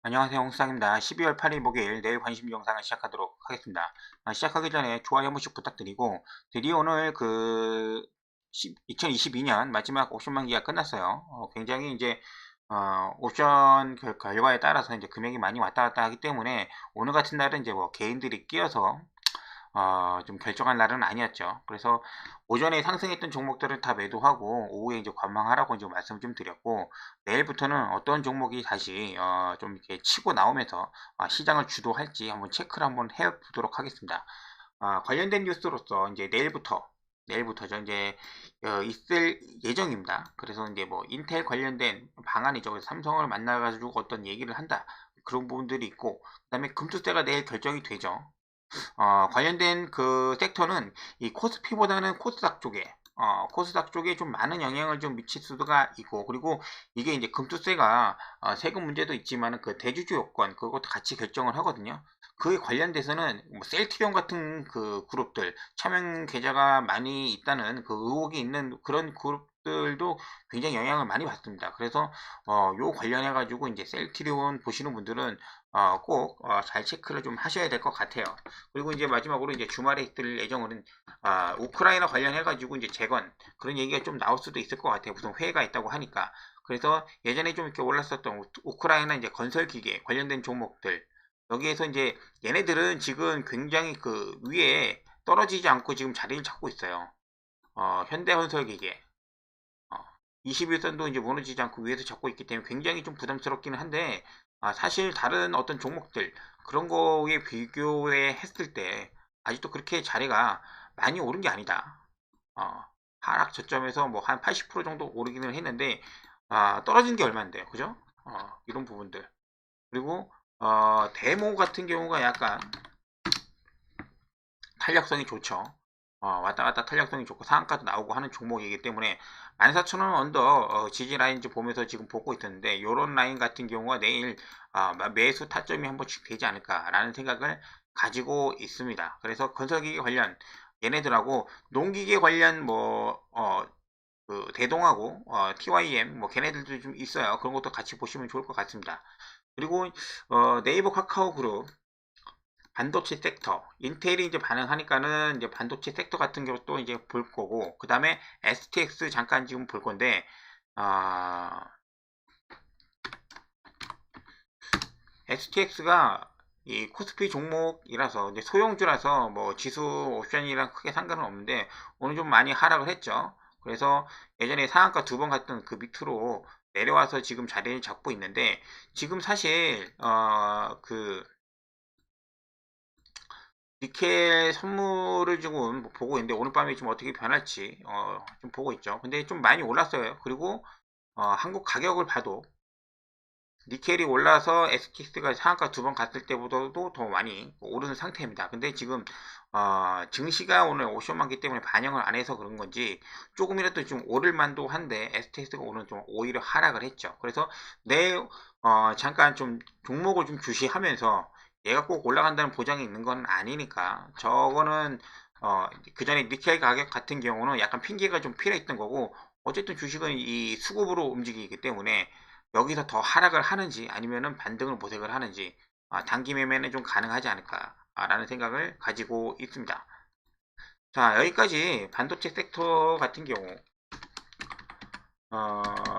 안녕하세요. 홍수장입니다. 12월 8일 목요일 내일 관심 영상을 시작하도록 하겠습니다. 시작하기 전에 좋아요 한 번씩 부탁드리고 드디어 오늘 2022년 마지막 옵션 만기가 끝났어요. 굉장히 이제 옵션 결과에 따라서 이제 금액이 많이 왔다 갔다 하기 때문에 오늘 같은 날은 이제 뭐 개인들이 끼어서 좀 결정할 날은 아니었죠. 그래서 오전에 상승했던 종목들은 다 매도하고 오후에 이제 관망하라고 이제 말씀 좀 드렸고, 내일부터는 어떤 종목이 다시 좀 이렇게 치고 나오면서 시장을 주도할지 한번 체크를 한번 해 보도록 하겠습니다. 관련된 뉴스로서 이제 내일부터죠. 이제 있을 예정입니다. 그래서 이제 뭐 인텔 관련된 방안이죠. 그래서 삼성을 만나가지고 어떤 얘기를 한다. 그런 부분들이 있고, 그다음에 금투세가 내일 결정이 되죠. 관련된 그 섹터는 이 코스피보다는 코스닥 쪽에 좀 많은 영향을 좀 미칠 수가 있고, 그리고 이게 이제 금투세가 세금 문제도 있지만 그 대주주 요건 그것도 같이 결정을 하거든요. 그에 관련돼서는 뭐 셀트리온 같은 그 그룹들 차명 계좌가 많이 있다는 그 의혹이 있는 그런 그룹들도 굉장히 영향을 많이 받습니다. 그래서 요 관련해 가지고 이제 셀트리온 보시는 분들은 꼭 잘 체크를 좀 하셔야 될 것 같아요. 그리고 이제 마지막으로 이제 주말에 있을 예정으로는 우크라이나 관련해 가지고 이제 재건 그런 얘기가 좀 나올 수도 있을 것 같아요. 무슨 회의가 있다고 하니까. 그래서 예전에 좀 이렇게 올랐었던 우크라이나 이제 건설 기계 관련된 종목들, 여기에서 이제 얘네들은 지금 굉장히 그 위에 떨어지지 않고 지금 자리를 잡고 있어요. 현대건설 기계 21선도 이제 무너지지 않고 위에서 잡고 있기 때문에 굉장히 좀 부담스럽기는 한데, 사실 다른 어떤 종목들 그런 거에 비교해 했을 때 아직도 그렇게 자리가 많이 오른 게 아니다. 어, 하락 저점에서 뭐 한 80% 정도 오르기는 했는데 떨어진 게 얼마인데요, 그죠? 이런 부분들. 그리고 데모 같은 경우가 약간 탄력성이 좋죠. 왔다 갔다 탄력성이 좋고 상한가도 나오고 하는 종목이기 때문에 14,000원 언더 지지 라인 좀 보면서 지금 보고 있었는데, 요런 라인 같은 경우가 내일 매수 타점이 한 번씩 되지 않을까라는 생각을 가지고 있습니다. 그래서 건설기계 관련 얘네들하고 농기계 관련 그 대동하고 TYM 뭐 걔네들도 좀 있어요. 그런 것도 같이 보시면 좋을 것 같습니다. 그리고 네이버 카카오그룹 반도체 섹터, 인텔이 이제 반응하니까는 이제 반도체 섹터 같은 경우도 이제 볼 거고, 그 다음에 STX 잠깐 지금 볼 건데, STX가 이 코스피 종목이라서 이제 소형주라서 뭐 지수 옵션이랑 크게 상관은 없는데 오늘 좀 많이 하락을 했죠. 그래서 예전에 상한가 두 번 갔던 그 밑으로 내려와서 지금 자리를 잡고 있는데, 지금 사실 그 니켈 선물을 지금 보고 있는데 오늘 밤에 좀 어떻게 변할지 좀 보고 있죠. 근데 좀 많이 올랐어요. 그리고 한국 가격을 봐도 니켈이 올라서 STX가 상한가 두 번 갔을 때보다도 더 많이 오르는 상태입니다. 근데 지금 증시가 오늘 오션만기 때문에 반영을 안 해서 그런 건지 조금이라도 좀 오를 만도 한데 STX가 오늘 좀 오히려 하락을 했죠. 그래서 내일 잠깐 좀 종목을 좀 주시하면서 얘가 꼭 올라간다는 보장이 있는 건 아니니까, 저거는 그 전에 니켈 가격 같은 경우는 약간 핑계가 좀 필요했던 거고, 어쨌든 주식은 이 수급으로 움직이기 때문에 여기서 더 하락을 하는지 아니면은 반등을 모색을 하는지 단기 매매는 좀 가능하지 않을까라는 생각을 가지고 있습니다. 자, 여기까지 반도체 섹터 같은 경우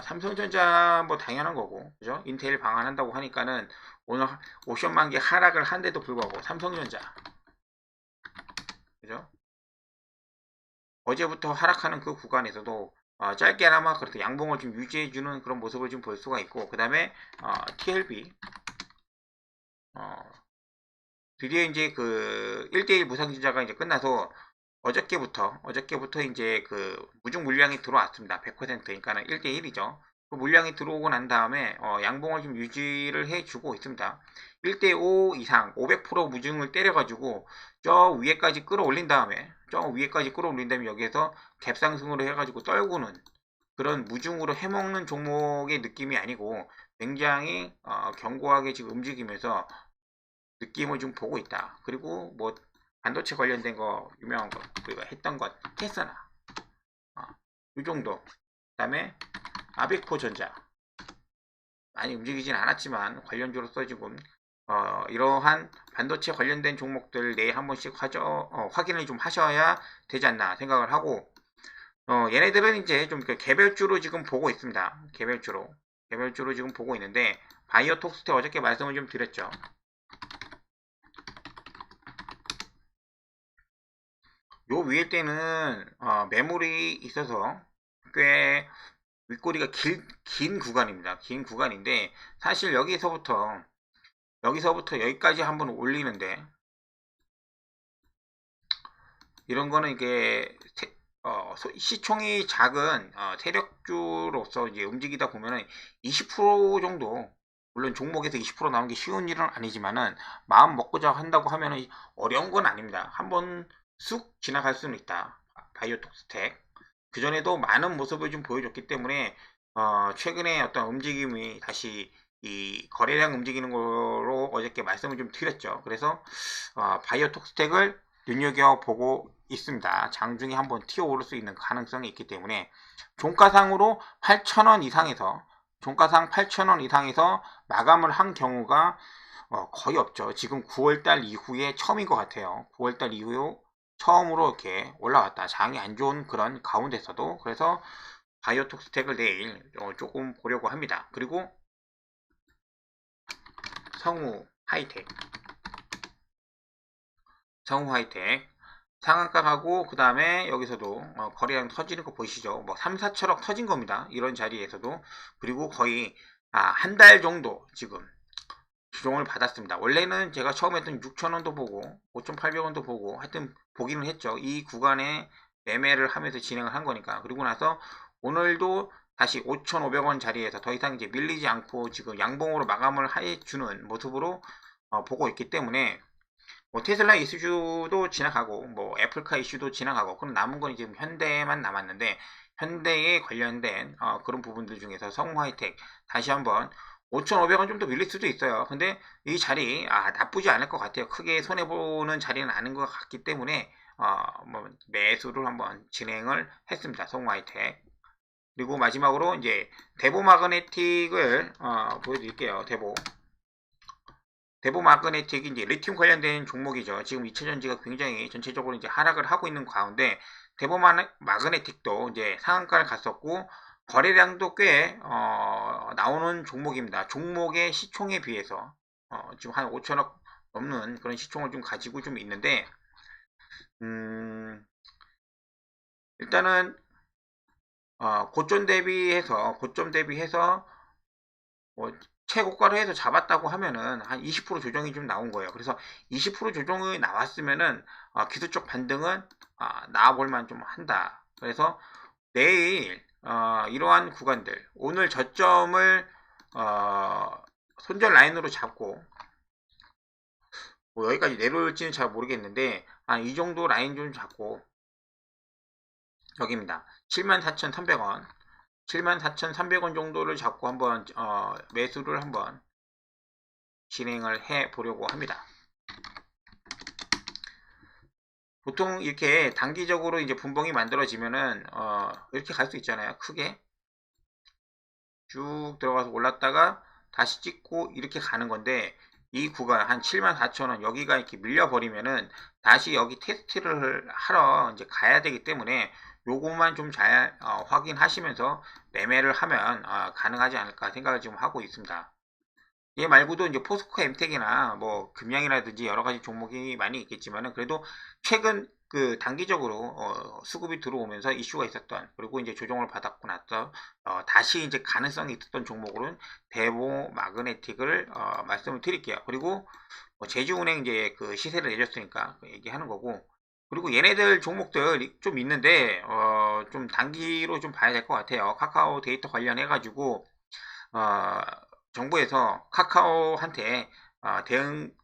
삼성전자 뭐 당연한 거고, 그죠? 인텔 방한한다고 하니까는 오늘 옵션 만기 하락을 한데도 불구하고 삼성전자, 그죠? 어제부터 하락하는 그 구간에서도 짧게나마 그렇게 양봉을 좀 유지해주는 그런 모습을 좀 볼 수가 있고, 그 다음에 TLB 드디어 이제 그 1대1 무상증자가 이제 끝나서 어저께부터 이제 그 무중 물량이 들어왔습니다. 100%. 그러니까는 1대1이죠. 그 물량이 들어오고 난 다음에 양봉을 좀 유지를 해주고 있습니다. 1대5 이상 500% 무중을 때려가지고 저 위에까지 끌어올린 다음에 여기에서 갭상승으로 해가지고 떨구는 그런 무중으로 해먹는 종목의 느낌이 아니고 굉장히 견고하게 지금 움직이면서 느낌을 좀 보고 있다. 그리고 뭐 반도체 관련된 거 유명한 거 우리가 했던 것 테스나 이 정도. 그다음에 아비코 전자 많이 움직이진 않았지만 관련주로서 지금 이러한 반도체 관련된 종목들 내일 한 번씩 확인을 좀 하셔야 되지 않나 생각을 하고, 얘네들은 이제 좀 개별주로 지금 보고 있습니다. 개별주로 지금 보고 있는데, 바이오톡스텍 어저께 말씀을 좀 드렸죠. 요 위에 때는 매물이 있어서 꽤 윗꼬리가 긴 구간입니다. 긴 구간인데, 사실 여기서부터 여기까지 한번 올리는데, 이런 거는 이게 시총이 작은 세력주로서 이제 움직이다 보면은 20% 정도, 물론 종목에서 20% 나오는 게 쉬운 일은 아니지만은 마음 먹고자 한다고 하면은 어려운 건 아닙니다. 한번 쑥 지나갈 수는 있다. 바이오톡스텍 그 전에도 많은 모습을 좀 보여줬기 때문에 최근에 어떤 움직임이 다시 이 거래량 움직이는 거로 어저께 말씀을 좀 드렸죠. 그래서 바이오톡스텍을 눈여겨보고 있습니다. 장중에 한번 튀어오를 수 있는 가능성이 있기 때문에 종가상으로 8,000원 이상에서 종가상 8,000원 이상에서 마감을 한 경우가 거의 없죠. 지금 9월달 이후에 처음인 것 같아요. 9월달 이후 처음으로 이렇게 올라왔다. 장이 안 좋은 그런 가운데서도. 그래서 바이오톡스텍을 내일 조금 보려고 합니다. 그리고 성우 하이텍 상한가하고 그 다음에 여기서도 거래량 터지는 거 보이시죠? 뭐 3, 4천억 터진 겁니다. 이런 자리에서도. 그리고 거의 한 달 정도 지금 조정을 받았습니다. 원래는 제가 처음에 했던 6,000원도 보고 5,800원도 보고 하여튼 보기는 했죠. 이 구간에 매매를 하면서 진행을 한 거니까. 그리고 나서 오늘도 다시 5,500원 자리에서 더 이상 이제 밀리지 않고 지금 양봉으로 마감을 해주는 모습으로 보고 있기 때문에 뭐 테슬라 이슈도 지나가고 뭐 애플카 이슈도 지나가고, 그럼 남은 건 지금 현대만 남았는데, 현대에 관련된 그런 부분들 중에서 성우하이텍 다시 한번 5,500원 좀 더 밀릴 수도 있어요. 근데 이 자리 나쁘지 않을 것 같아요. 크게 손해보는 자리는 아닌 것 같기 때문에 뭐 매수를 한번 진행을 했습니다. 성우하이텍. 그리고 마지막으로 이제 대보 마그네틱을 보여드릴게요. 대보 마그네틱이 이제 리튬 관련된 종목이죠. 지금 2차전지가 굉장히 전체적으로 이제 하락을 하고 있는 가운데 대보 마그네틱도 이제 상한가를 갔었고 거래량도 꽤 나오는 종목입니다. 종목의 시총에 비해서 지금 한 5천억 넘는 그런 시총을 좀 가지고 좀 있는데, 일단은 고점 대비해서 뭐 최고가로 해서 잡았다고 하면은 한 20% 조정이 좀 나온 거예요. 그래서 20% 조정이 나왔으면은 기술적 반등은 나와볼만 좀 한다. 그래서 내일 이러한 구간들, 오늘 저점을 손절 라인으로 잡고 뭐 여기까지 내려올지는 잘 모르겠는데 이 정도 라인 좀 잡고, 여기입니다. 74,300원 74,300원 정도를 잡고 한번 매수를 한번 진행을 해 보려고 합니다. 보통 이렇게 단기적으로 이제 분봉이 만들어지면은 이렇게 갈 수 있잖아요. 크게 쭉 들어가서 올랐다가 다시 찍고 이렇게 가는 건데, 이 구간 한 74,000원 여기가 이렇게 밀려버리면은 다시 여기 테스트를 하러 이제 가야 되기 때문에 요것만 좀 잘 확인하시면서 매매를 하면 가능하지 않을까 생각을 지금 하고 있습니다. 얘 말고도 이제 포스코 엠텍이나 뭐 금양이라든지 여러 가지 종목이 많이 있겠지만은, 그래도 최근 그 단기적으로 수급이 들어오면서 이슈가 있었던, 그리고 이제 조정을 받았고 나서 다시 이제 가능성이 있었던 종목으로는 대보 마그네틱을 말씀을 드릴게요. 그리고 제주은행 이제 그 시세를 내줬으니까 얘기하는 거고, 그리고 얘네들 종목들 좀 있는데 좀 단기로 좀 봐야 될 것 같아요. 카카오 데이터 관련해 가지고 정부에서 카카오한테 대응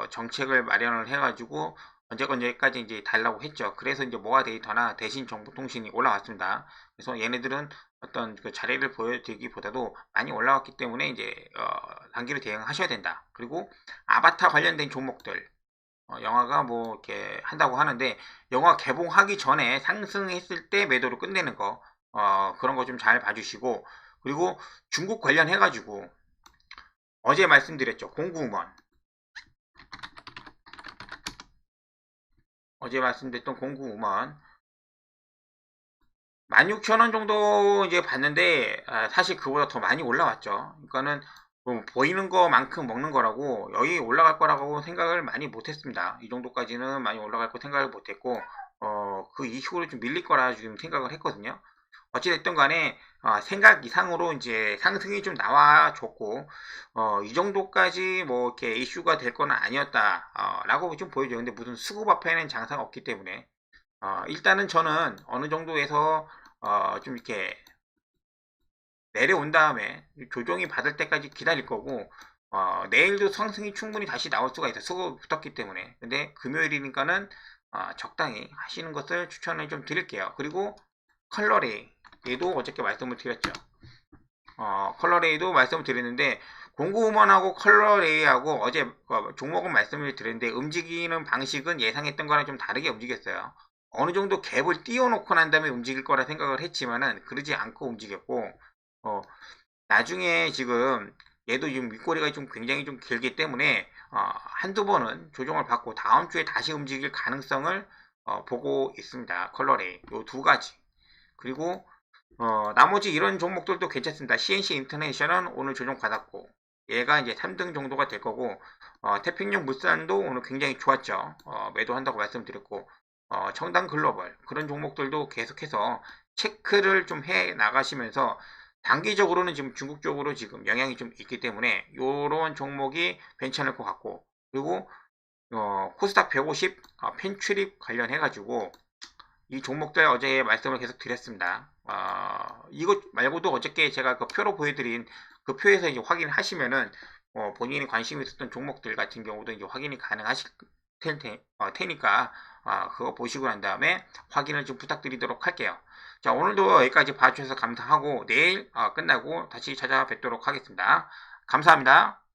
정책을 마련을 해가지고 언제까지 이제 달라고 했죠. 그래서 이제 모아 데이터나 대신 정보통신이 올라왔습니다. 그래서 얘네들은 어떤 그 자리를 보여드리기보다도 많이 올라왔기 때문에 이제 단기로 대응하셔야 된다. 그리고 아바타 관련된 종목들, 영화가 뭐 이렇게 한다고 하는데 영화 개봉하기 전에 상승했을 때 매도로 끝내는 거, 그런 거 좀 잘 봐주시고, 그리고 중국 관련해 가지고 어제 말씀드렸죠. 공구음원. 어제 말씀드렸던 공구음원. 16,000원 정도 이제 봤는데, 사실 그보다 더 많이 올라왔죠. 그러니까는 뭐 보이는 거만큼 먹는 거라고 여기 올라갈 거라고 생각을 많이 못했습니다. 이 정도까지는 많이 올라갈 거 생각을 못했고, 그 이후로 좀 밀릴 거라 지금 생각을 했거든요. 어찌됐든 간에 생각 이상으로 이제 상승이 좀 나와줬고, 이 정도까지 뭐 이렇게 이슈가 될 거는 아니었다 라고 좀 보여줘요. 근데 무슨 수급 앞에는 장사가 없기 때문에 일단은 저는 어느 정도에서 좀 이렇게 내려온 다음에 조정이 받을 때까지 기다릴 거고, 내일도 상승이 충분히 다시 나올 수가 있어요. 수급이 붙었기 때문에. 근데 금요일이니까는 적당히 하시는 것을 추천을 좀 드릴게요. 그리고 컬러레이 얘도 어저께 말씀을 드렸죠. 컬러레이도 말씀을 드렸는데, 공구우먼하고 컬러레이하고 어제 종목은 말씀을 드렸는데 움직이는 방식은 예상했던 거랑 좀 다르게 움직였어요. 어느 정도 갭을 띄워놓고 난 다음에 움직일 거라 생각을 했지만은 그러지 않고 움직였고, 어, 나중에 지금 얘도 지금 윗꼬리가 좀 굉장히 좀 길기 때문에 한두 번은 조정을 받고 다음 주에 다시 움직일 가능성을 보고 있습니다. 컬러레이 요 두 가지. 그리고 나머지 이런 종목들도 괜찮습니다. CNC 인터내셔널은 오늘 조정 받았고 얘가 이제 3등 정도가 될 거고, 태평양 물산도 오늘 굉장히 좋았죠. 매도한다고 말씀드렸고, 청당 글로벌 그런 종목들도 계속해서 체크를 좀 해 나가시면서 단기적으로는 지금 중국 쪽으로 지금 영향이 좀 있기 때문에 이런 종목이 괜찮을 것 같고, 그리고 코스닥 150 펜출입 관련해 가지고 이 종목들 어제 말씀을 계속 드렸습니다. 이것 말고도 어저께 제가 그 표로 보여드린 그 표에서 이제 확인하시면은 본인이 관심 있었던 종목들 같은 경우도 이제 확인이 가능하실 테니까 그거 보시고 난 다음에 확인을 좀 부탁드리도록 할게요. 자, 오늘도 여기까지 봐주셔서 감사하고 내일 끝나고 다시 찾아뵙도록 하겠습니다. 감사합니다.